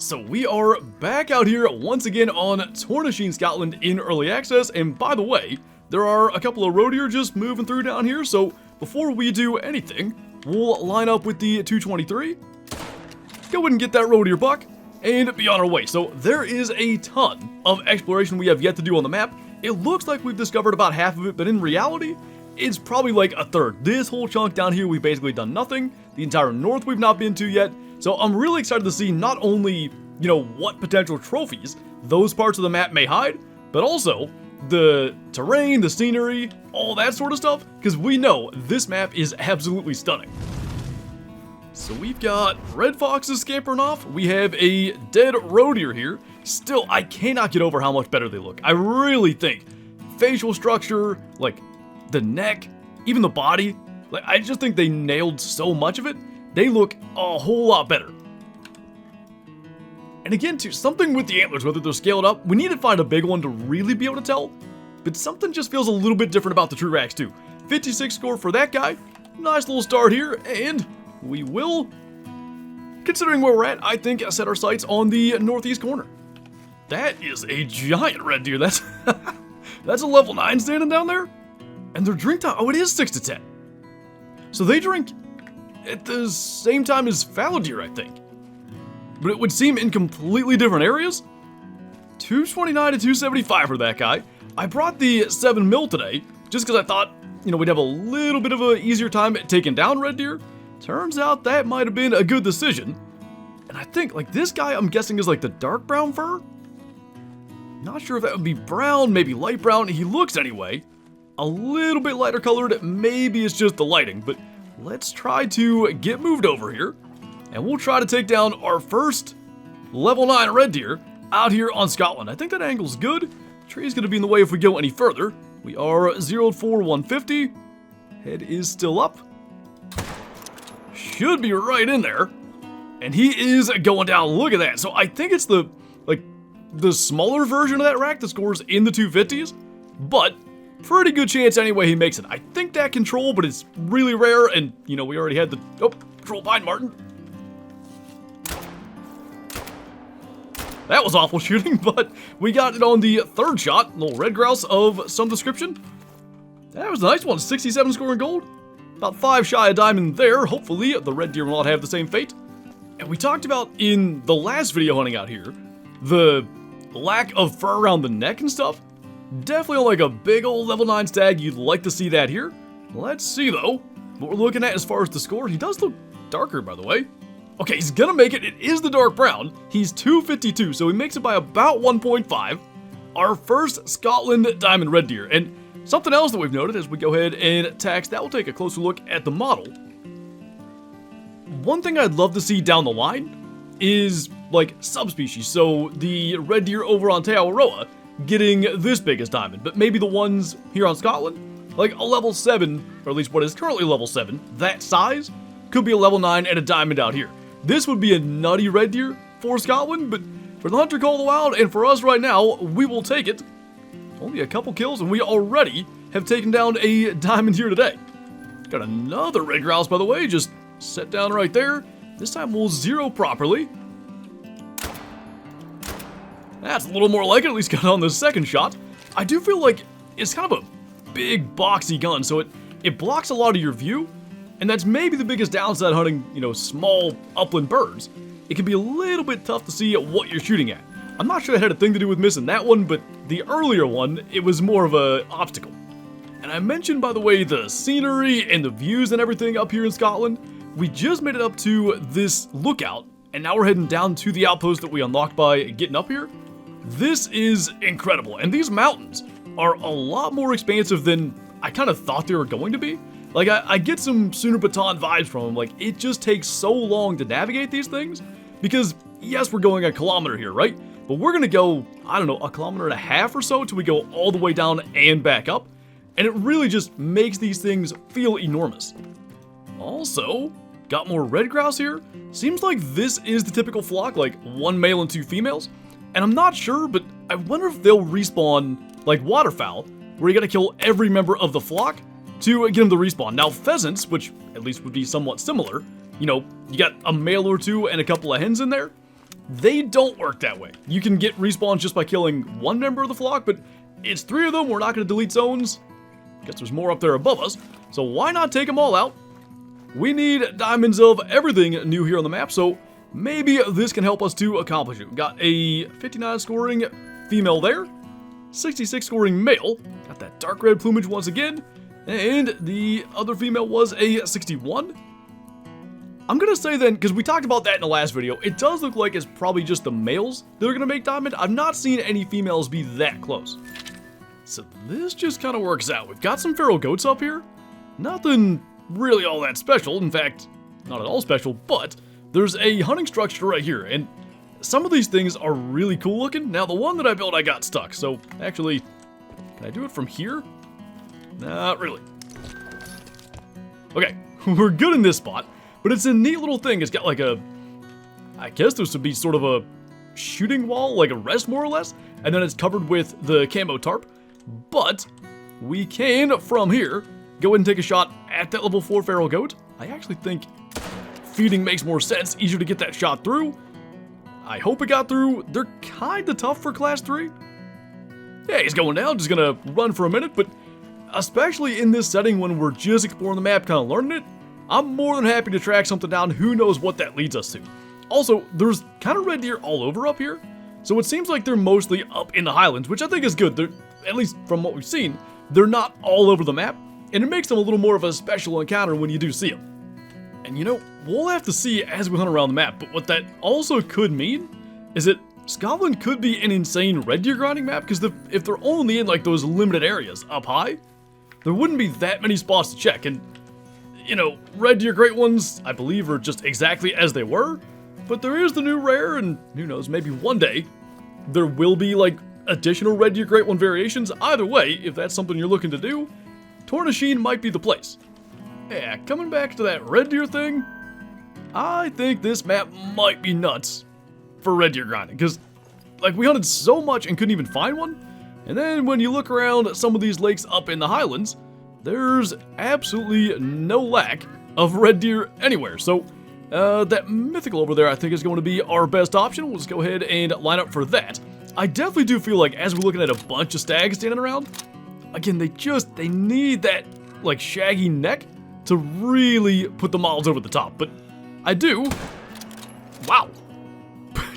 So we are back out here once again on Tornish Scotland in early access, and by the way, there are a couple of roe deer just moving through down here, so before we do anything, we'll line up with the 223, go ahead and get that roe deer buck, and be on our way. So there is a ton of exploration we have yet to do on the map. It looks like we've discovered about half of it, but in reality, it's probably like a third. This whole chunk down here, we've basically done nothing. The entire north we've not been to yet. So I'm really excited to see not only, you know, what potential trophies those parts of the map may hide, but also the terrain, the scenery, all that sort of stuff, because we know this map is absolutely stunning. So we've got red foxes scampering off. We have a dead roe deer here. Still, I cannot get over how much better they look. I really think facial structure, like the neck, even the body, like I just think they nailed so much of it. They look a whole lot better. And again, too, something with the antlers, whether they're scaled up, we need to find a big one to really be able to tell, but something just feels a little bit different about the true racks too. 56 score for that guy. Nice little start here, and we will, considering where we're at, I think set our sights on the northeast corner. That is a giant red deer. That's that's a level 9 standing down there. And their drink time, oh, it is 6 to 10. So they drink at the same time as fallow deer, I think. But it would seem in completely different areas. 229 to 275 for that guy. I brought the 7 mil today, just because I thought, you know, we'd have a little bit of an easier time at taking down red deer. Turns out that might have been a good decision. And I think, like, this guy, I'm guessing, is like the dark brown fur? Not sure if that would be brown, maybe light brown. He looks, anyway, a little bit lighter colored. Maybe it's just the lighting, but let's try to get moved over here, and we'll try to take down our first level 9 red deer out here on Scotland. I think that angle's good. Tree's going to be in the way if we go any further. We are 0-4, 150. Head is still up. Should be right in there. And he is going down. Look at that. So I think it's the, like, the smaller version of that rack that scores in the 250s, but pretty good chance anyway he makes it. I think that control, but it's really rare, and, you know, we already had the, oh, control pine marten. That was awful shooting, but we got it on the third shot. Little red grouse of some description. That was a nice one, 67 scoring gold. About 5 shy of diamond there. Hopefully the red deer will not have the same fate. And we talked about in the last video hunting out here, the lack of fur around the neck and stuff. Definitely on like a big old level 9 stag, you'd like to see that here. Let's see though, what we're looking at as far as the score. He does look darker, by the way. Okay, he's gonna make it. It is the dark brown. He's 252, so he makes it by about 1.5. Our first Scotland diamond red deer. And something else that we've noted as we go ahead and tax that, we'll take a closer look at the model. One thing I'd love to see down the line is like subspecies. So the red deer over on Te Awaroa getting this big as diamond, but maybe the ones here on Scotland, like a level 7, or at least what is currently level 7, that size, could be a level 9 and a diamond out here. This would be a nutty red deer for Scotland, but for the Hunter Call of the Wild, and for us right now, we will take it. Only a couple kills, and we already have taken down a diamond here today. Got another red grouse, by the way, just set down right there. This time we'll zero properly. That's a little more like it, at least got on the second shot. I do feel like it's kind of a big boxy gun, so it blocks a lot of your view, and that's maybe the biggest downside hunting, you know, small upland birds. It can be a little bit tough to see what you're shooting at. I'm not sure it had a thing to do with missing that one, but the earlier one, it was more of an obstacle. And I mentioned, by the way, the scenery and the views and everything up here in Scotland. We just made it up to this lookout, and now we're heading down to the outpost that we unlocked by getting up here. This is incredible, and these mountains are a lot more expansive than I kind of thought they were going to be. Like, I get some Sooner Baton vibes from them. Like, it just takes so long to navigate these things, because, yes, we're going a kilometer here, right? But we're going to go, I don't know, a kilometer and a half or so till we go all the way down and back up, and it really just makes these things feel enormous. Also, got more red grouse here. Seems like this is the typical flock, like 1 male and 2 females. And I'm not sure, but I wonder if they'll respawn like waterfowl, where you gotta kill every member of the flock to get them to respawn. Now pheasants, which at least would be somewhat similar, you know, you got a male or 2 and a couple of hens in there. they don't work that way. You can get respawns just by killing one member of the flock, but it's 3 of them. We're not going to delete zones. Guess there's more up there above us, so why not take them all out? We need diamonds of everything new here on the map, so maybe this can help us to accomplish it. We got a 59 scoring female there, 66 scoring male. Got that dark red plumage once again, and the other female was a 61. I'm gonna say then, because we talked about that in the last video, it does look like it's probably just the males that are gonna make diamond. I've not seen any females be that close. So this just kind of works out. We've got some feral goats up here. Nothing really all that special. In fact, not at all special, but there's a hunting structure right here, and some of these things are really cool looking. Now, the one that I built, I got stuck, so actually, can I do it from here? Not really. Okay, we're good in this spot. But it's a neat little thing. It's got like a, I guess this would be sort of a shooting wall, like a rest more or less. And then it's covered with the camo tarp. But we can, from here, go ahead and take a shot at that level 4 feral goat. I actually think feeding makes more sense. Easier to get that shot through. I hope it got through. They're kind of tough for class 3. Yeah, he's going down. Just going to run for a minute. But especially in this setting when we're just exploring the map, kind of learning it, I'm more than happy to track something down. Who knows what that leads us to. Also, there's kind of red deer all over up here. So it seems like they're mostly up in the Highlands, which I think is good. They're, at least from what we've seen, they're not all over the map. And it makes them a little more of a special encounter when you do see them. And you know, we'll have to see as we hunt around the map. But what that also could mean is that Scotland could be an insane red deer grinding map. Because if they're only in like those limited areas up high, there wouldn't be that many spots to check. And you know, red deer great ones, I believe, are just exactly as they were. But there is the new rare, and who knows, maybe one day there will be like additional red deer great one variations. Either way, if that's something you're looking to do, Tornish might be the place. Yeah, coming back to that red deer thing, I think this map might be nuts for red deer grinding. Because, like, we hunted so much and couldn't even find one. And then when you look around at some of these lakes up in the Highlands, there's absolutely no lack of red deer anywhere. So that mythical over there I think is going to be our best option. We'll just go ahead and line up for that. I definitely do feel like as we're looking at a bunch of stags standing around, again, they need that like shaggy neck to really put the models over the top. But I do, wow,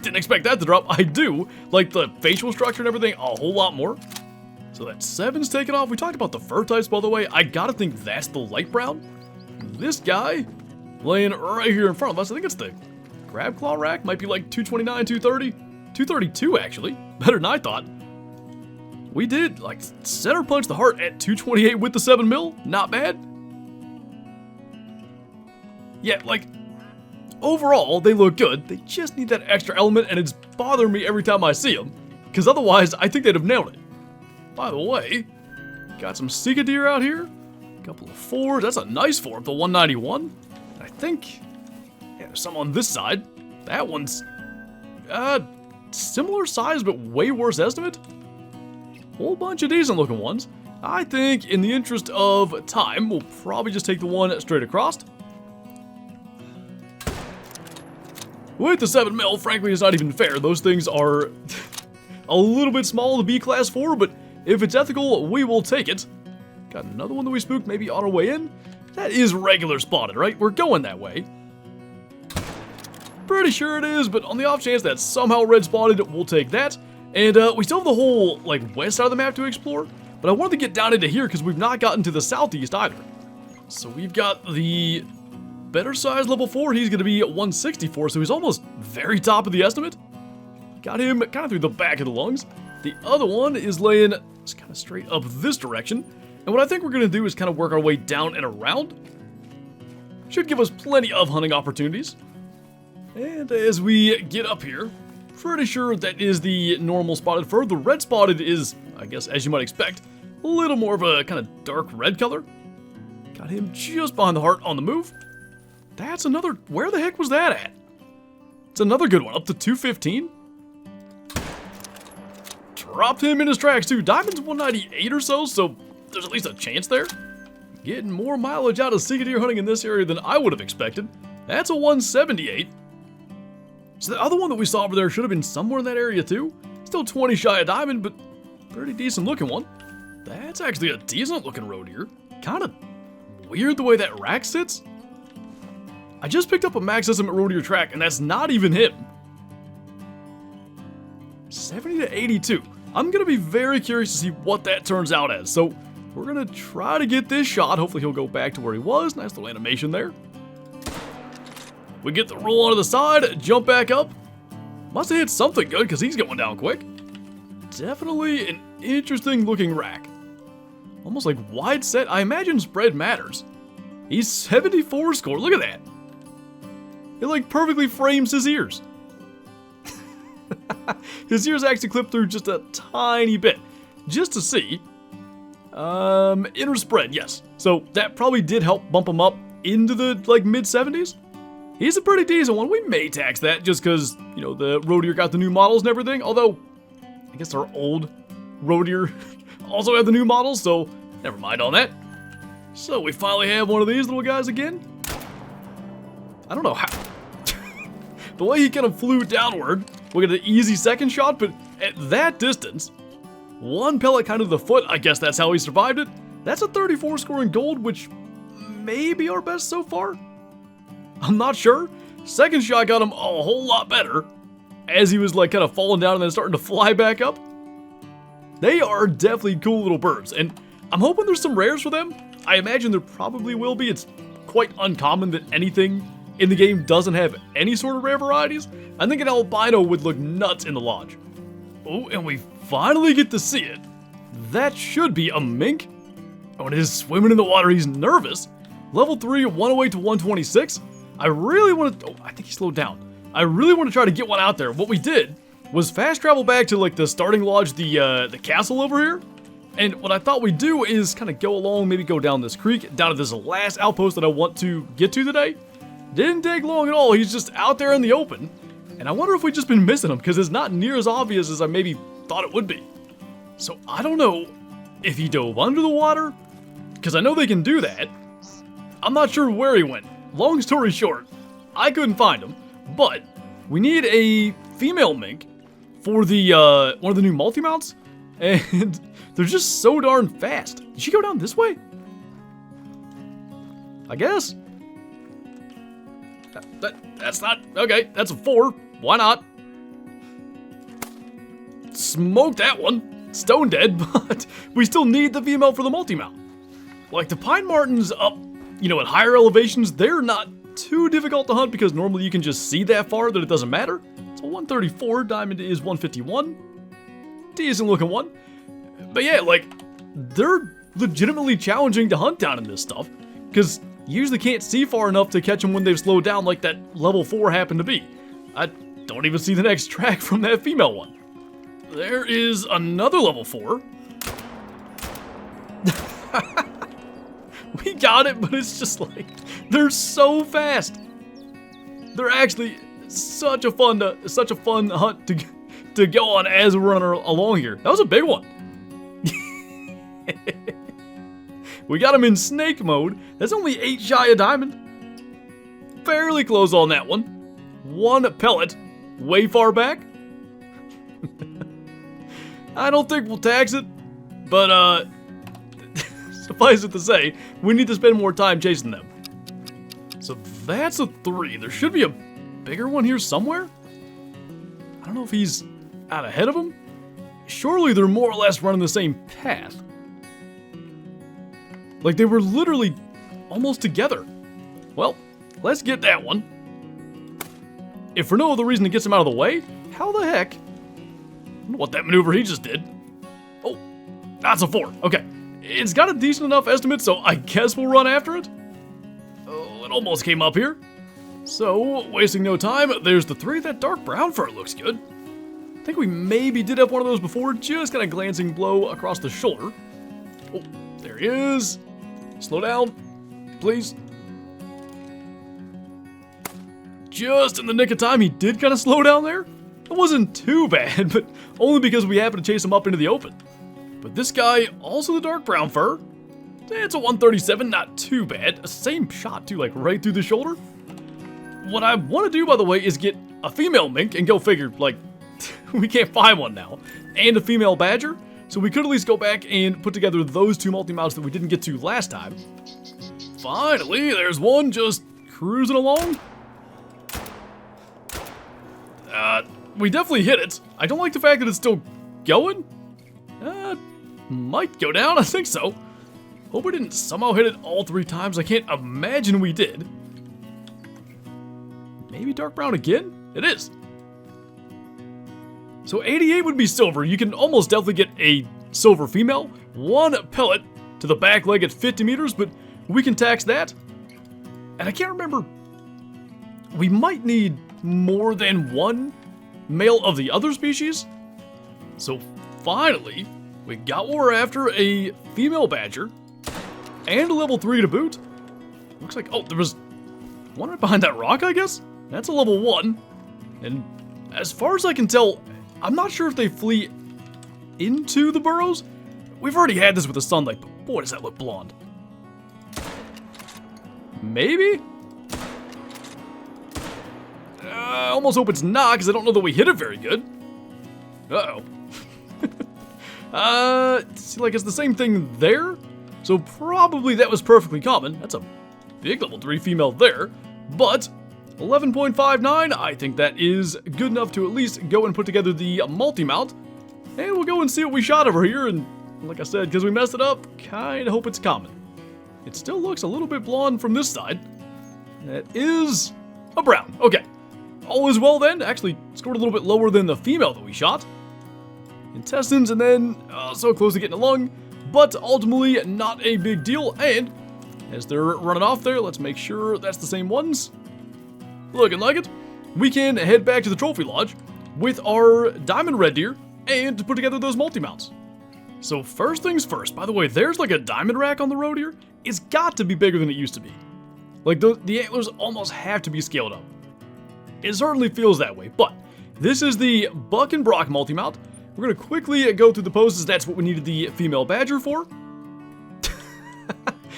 didn't expect that to drop. I do like the facial structure and everything a whole lot more. So that 7's taken off. We talked about the fur types, by the way. I gotta think that's the light brown. This guy laying right here in front of us, I think it's the crab claw rack. Might be like 229, 230, 232 actually. Better than I thought. We did like center punch the heart at 228 with the 7 mil. Not bad. Yeah, like overall they look good. They just need that extra element, and it's bothering me every time I see them. Because otherwise, I think they'd have nailed it. By the way, got some Sika deer out here. A couple of 4s. That's a nice 4 up to 191. And I think, yeah, there's some on this side. That one's similar size, but way worse estimate. Whole bunch of decent looking ones. I think in the interest of time, we'll probably just take the one straight across. With the 7 mil, frankly, it's not even fair. Those things are a little bit small to be class 4, but if it's ethical, we will take it. Got another one that we spooked maybe on our way in. That is regular spotted, right? We're going that way. Pretty sure it is, but on the off chance that's somehow red spotted, we'll take that. And we still have the whole like west side of the map to explore, but I wanted to get down into here because we've not gotten to the southeast either. So we've got the better size level 4. He's going to be at 164, so he's almost very top of the estimate. Got him kind of through the back of the lungs. The other one is laying just kind of straight up this direction. And what I think we're going to do is kind of work our way down and around. Should give us plenty of hunting opportunities. And as we get up here, pretty sure that is the normal spotted fur. The red spotted is, I guess, as you might expect, a little more of a kind of dark red color. Got him just behind the heart on the move. That's another, where the heck was that at? It's another good one, up to 215. Dropped him in his tracks too. Diamond's 198 or so there's at least a chance there. Getting more mileage out of Sika deer hunting in this area than I would have expected. That's a 178. So the other one that we saw over there should have been somewhere in that area too. Still 20 shy of diamond, but pretty decent looking one. That's actually a decent looking road here. Kind of weird the way that rack sits. I just picked up a max estimate road here track, and that's not even him. 70 to 82. I'm going to be very curious to see what that turns out as. So we're going to try to get this shot. Hopefully he'll go back to where he was. Nice little animation there. We get the roll onto the side, jump back up. Must have hit something good because he's going down quick. Definitely an interesting looking rack. Almost like wide set. I imagine spread matters. He's 74 score. Look at that. It like perfectly frames his ears. His ears actually clipped through just a tiny bit. Just to see. Inner spread, yes. So that probably did help bump him up into the like mid 70s. He's a pretty decent one. We may tax that just because, you know, the road here got the new models and everything. Although, I guess our old road here also had the new models, so never mind on that. So we finally have one of these little guys again. I don't know how. The way he kind of flew downward, we'll get an easy second shot, but at that distance, one pellet kind of the foot, I guess that's how he survived it. That's a 34 score in gold, which may be our best so far. I'm not sure. Second shot got him a whole lot better as he was like kind of falling down and then starting to fly back up. They are definitely cool little birds, and I'm hoping there's some rares for them. I imagine there probably will be. It's quite uncommon that anything in the game doesn't have any sort of rare varieties. I think an albino would look nuts in the lodge. Oh, and we finally get to see it. That should be a mink. Oh, and it is swimming in the water. He's nervous. Level 3, 108 to 126. I really want to... Oh, I think he slowed down. I really want to try to get one out there. What we did was fast travel back to like the starting lodge, the castle over here. And what I thought we'd do is kind of go along, maybe go down this creek, down to this last outpost that I want to get to today. Didn't take long at all. He's just out there in the open. And I wonder if we've just been missing him because it's not near as obvious as I maybe thought it would be. So I don't know if he dove under the water, because I know they can do that. I'm not sure where he went. Long story short, I couldn't find him, but we need a female mink for the one of the new multi-mounts, and they're just so darn fast. Did she go down this way? I guess. That's not... Okay, that's a 4. Why not? Smoked that one. Stone dead, but we still need the female for the multi-mount. Like the pine martens up, you know, at higher elevations, they're not too difficult to hunt because normally you can just see that far that it doesn't matter. It's a 134, diamond is 151. Decent looking one. But yeah, like, they're legitimately challenging to hunt down in this stuff because you usually can't see far enough to catch them when they've slowed down like that level 4 happened to be. I don't even see the next track from that female one. There is another level 4. We got it, but it's just like, they're so fast. They're actually such a fun hunt to go on as we're running along here. That was a big one. We got him in snake mode. That's only 8 shy of diamond. Fairly close on that one. One pellet, way far back. I don't think we'll tax it, but suffice it to say, we need to spend more time chasing them. So that's a 3. There should be a bigger one here somewhere. I don't know if he's out ahead of him. Surely they're more or less running the same path. Like they were literally almost together. Well, let's get that one. If for no other reason it gets him out of the way, how the heck? I don't know what that maneuver he just did. Oh, that's a 4. Okay. It's got a decent enough estimate, so I guess we'll run after it. Oh, it almost came up here. So, wasting no time, there's the 3. That dark brown fur looks good. I think we maybe did have one of those before, just kind of glancing blow across the shoulder. Oh, there he is. Slow down, please. Just in the nick of time, he did kind of slow down there. It wasn't too bad, but only because we happened to chase him up into the open. But this guy, also the dark brown fur. It's a 137, not too bad. Same shot too, like right through the shoulder. What I want to do, by the way, is get a female mink, and go figure, like, we can't find one now, and a female badger, so we could at least go back and put together those 2 multi-mounts that we didn't get to last time. Finally, there's one just cruising along. We definitely hit it. I don't like the fact that it's still going. Might go down, I think so. Hope we didn't somehow hit it all 3 times. I can't imagine we did. Maybe dark brown again? It is. So 88 would be silver. You can almost definitely get a silver female. 1 pellet to the back leg at 50 meters, but we can tax that. And I can't remember. We might need more than 1 male of the other species. So finally, we got what we're after, a female badger. And a level 3 to boot. Looks like, oh, there was one right behind that rock, I guess? That's a level 1. And as far as I can tell, I'm not sure if they flee into the burrows. We've already had this with the sunlight, but boy, does that look blonde. Maybe? I almost hope it's not, because I don't know that we hit it very good. Uh-oh. See, like, it's the same thing there. So probably that was perfectly common. That's a big level 3 female there. But 11.59, I think that is good enough to at least go and put together the multi-mount. And we'll go and see what we shot over here. And like I said, because we messed it up, kind of hope it's common. It still looks a little bit blonde from this side. That is a brown. Okay. All is well then. Actually scored a little bit lower than the female that we shot. Intestines, and then so close to getting a lung. But ultimately, not a big deal. And as they're running off there, let's make sure that's the same ones. Looking like it. We can head back to the trophy lodge with our diamond red deer and to put together those multi-mounts. So first things first, by the way, there's like a diamond rack on the road here. It's got to be bigger than it used to be. Like the antlers almost have to be scaled up. It certainly feels that way, but this is the Buck and Brock multi-mount. We're going to quickly go through the poses. That's what we needed the female badger for.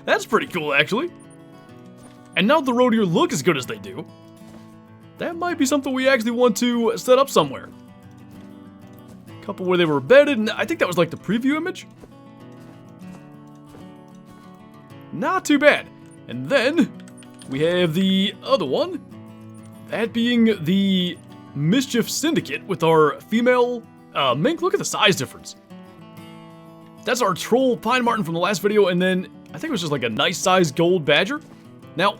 That's pretty cool, actually. And now the road deer look as good as they do. That might be something we actually want to set up somewhere. A couple where they were bedded, and I think that was like the preview image. Not too bad. And then we have the other one. That being the Mischief Syndicate with our female mink. Look at the size difference. That's our troll pine marten from the last video, and then I think it was just like a nice size gold badger. Now,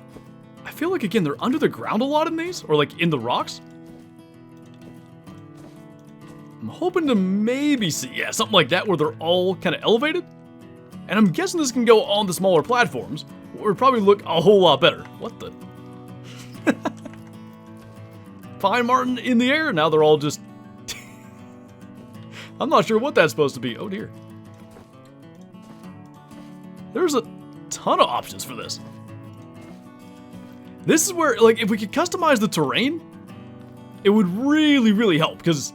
I feel like, again, they're under the ground a lot in these, or like in the rocks. I'm hoping to maybe see, yeah, something like that where they're all kind of elevated. And I'm guessing this can go on the smaller platforms, where it would probably look a whole lot better. What the? Pine marten in the air, now they're all just... I'm not sure what that's supposed to be. Oh dear. There's a ton of options for this. This is where, like, if we could customize the terrain, it would really, really help. Because,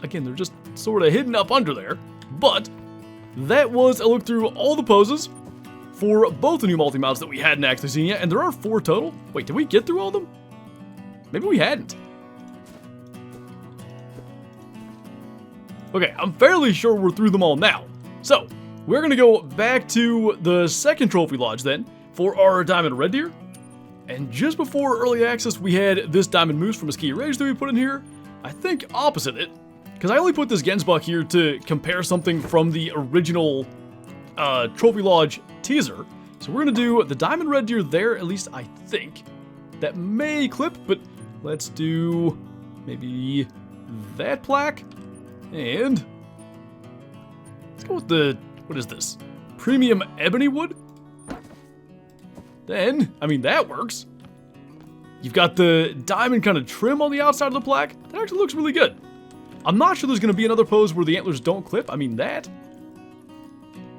again, they're just sort of hidden up under there. But that was a look through all the poses for both the new multi-mounts that we hadn't actually seen yet. And there are 4 total. Wait, did we get through all of them? Maybe we hadn't. Okay, I'm fairly sure we're through them all now. So, we're going to go back to the second trophy lodge then for our diamond red deer. And just before early access, we had this diamond moose from a ski rage that we put in here. I think opposite it, because I only put this Gensbuck here to compare something from the original trophy lodge teaser. So we're going to do the diamond red deer there, at least I think. That may clip, but let's do maybe that plaque. And let's go with the, what is this? Premium ebony wood? Then, I mean, that works. You've got the diamond kind of trim on the outside of the plaque. That actually looks really good. I'm not sure there's going to be another pose where the antlers don't clip. I mean, that.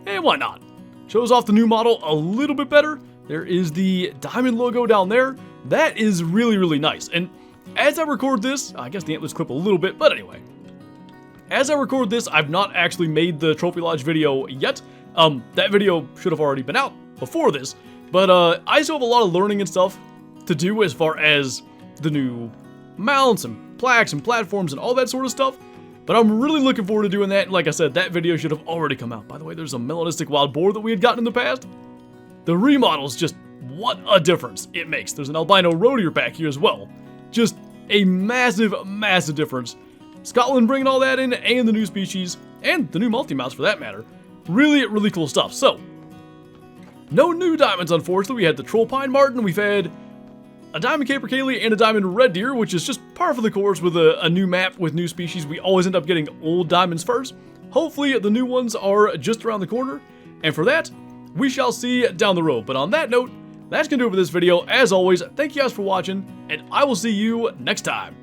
And why not? Shows off the new model a little bit better. There is the diamond logo down there. That is really, really nice. And as I record this, I guess the antlers clip a little bit, but anyway. As I record this, I've not actually made the Trophy Lodge video yet. That video should have already been out before this. But I still have a lot of learning and stuff to do as far as the new mounts and plaques and platforms and all that sort of stuff. But I'm really looking forward to doing that. And like I said, that video should have already come out. By the way, there's a melanistic wild boar that we had gotten in the past. The remodels, just what a difference it makes. There's an albino roe deer back here as well. Just a massive, massive difference. Scotland bringing all that in, and the new species, and the new multi-mounts for that matter. Really, really cool stuff. So, no new diamonds, unfortunately. We had the troll pine marten, we've had a diamond capercaillie and a diamond red deer, which is just par for the course with a new map with new species. We always end up getting old diamonds first. Hopefully, the new ones are just around the corner, and for that, we shall see down the road. But on that note, that's going to do it for this video. As always, thank you guys for watching, and I will see you next time.